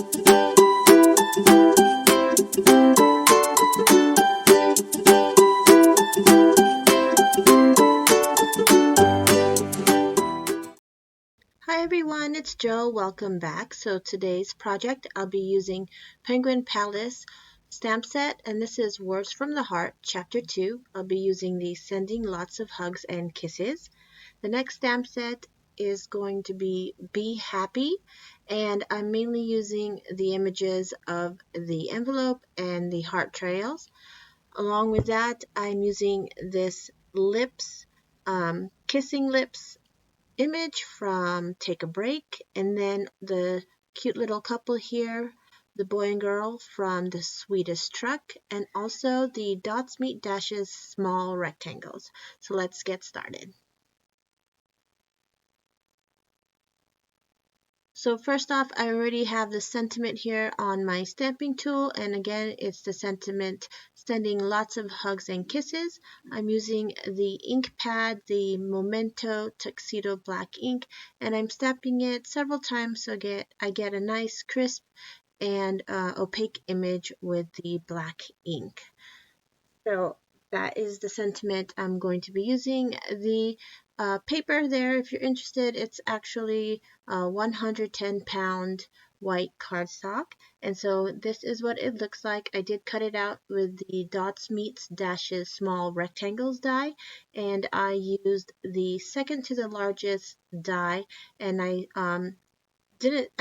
Hi everyone, it's Jo. Welcome back. So today's project, I'll be using Penguin Palace stamp set, and this is Words from the Heart, Chapter 2. I'll be using the Sending Lots of Hugs and Kisses. The next stamp set is going to be Happy, and I'm mainly using the images of the envelope and the heart trails. Along with that, I'm using this lips, kissing lips image from Take a Break, and then the cute little couple here, the boy and girl from The Sweetest Truck, and also the dots meet dashes small rectangles. So let's get started. So first off, I already have the sentiment here on my stamping tool, and again, it's the sentiment sending lots of hugs and kisses. I'm using the ink pad, the Memento Tuxedo Black ink, and I'm stamping it several times so I get a nice crisp and opaque image with the black ink. So that is the sentiment I'm going to be using. The paper there, if you're interested, it's actually 110-pound white cardstock. And so this is what it looks like. I did cut it out with the dots meets dashes small rectangles die, and I used the second to the largest die, and I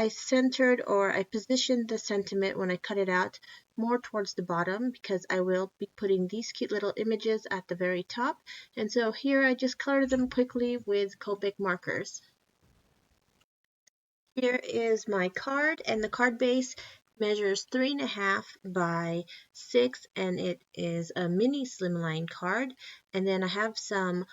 centered or I positioned the sentiment when I cut it out more towards the bottom because I will be putting these cute little images at the very top. And so here I just colored them quickly with Copic markers. Here is my card, and the card base measures 3.5 by 6, and it is a mini slimline card. And then I have some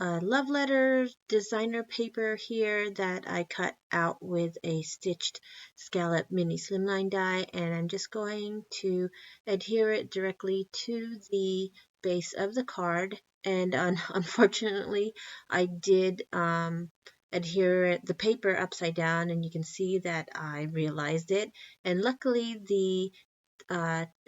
love letters designer paper here that I cut out with a stitched scallop mini slimline die, and I'm just going to adhere it directly to the base of the card. And unfortunately, I did adhere the paper upside down, and you can see that I realized it. And luckily, the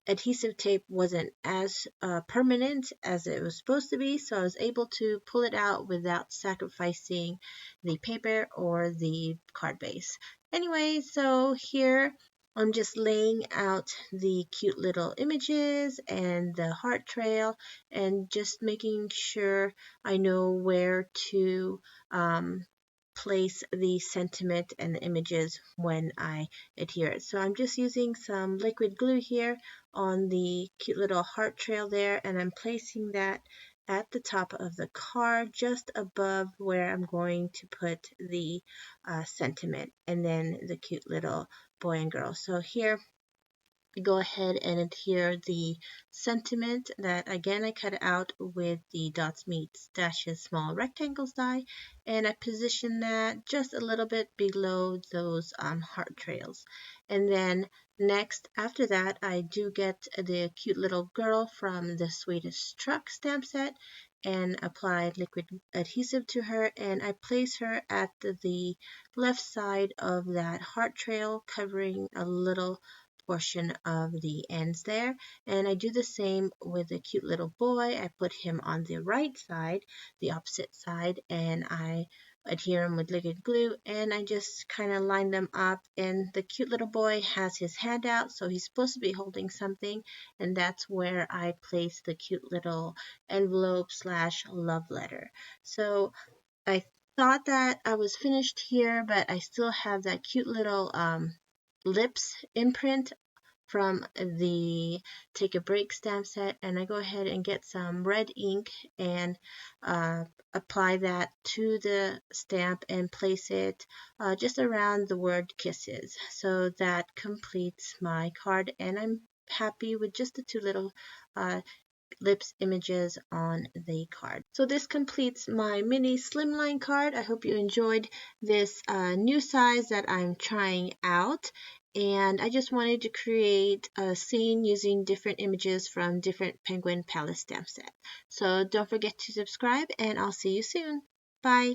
adhesive tape wasn't as permanent as it was supposed to be, so I was able to pull it out without sacrificing the paper or the card base. Anyway, so here I'm just laying out the cute little images and the heart trail and just making sure I know where to place the sentiment and the images when I adhere it. So I'm just using some liquid glue here on the cute little heart trail there, and I'm placing that at the top of the card just above where I'm going to put the sentiment and then the cute little boy and girl. So here go ahead and adhere the sentiment that again I cut out with the dots meets dashes small rectangles die, and I position that just a little bit below those heart trails. And then next after that I do get the cute little girl from The Sweetest Truck stamp set and apply liquid adhesive to her, and I place her at the left side of that heart trail, covering a little portion of the ends there. And I do the same with the cute little boy. I put him on the right side, the opposite side, and I adhere them with liquid glue, and I just kind of line them up. And the cute little boy has his hand out, so he's supposed to be holding something, and that's where I place the cute little envelope slash love letter. So I thought that I was finished here, but I still have that cute little lips imprint from the Take a Break stamp set, and I go ahead and get some red ink and apply that to the stamp and place it just around the word kisses. So that completes my card, and I'm happy with just the two little lips images on the card. So this completes my mini slimline card. I hope you enjoyed this new size that I'm trying out. And I just wanted to create a scene using different images from different Penguin Palace stamp set. So don't forget to subscribe, and I'll see you soon. Bye.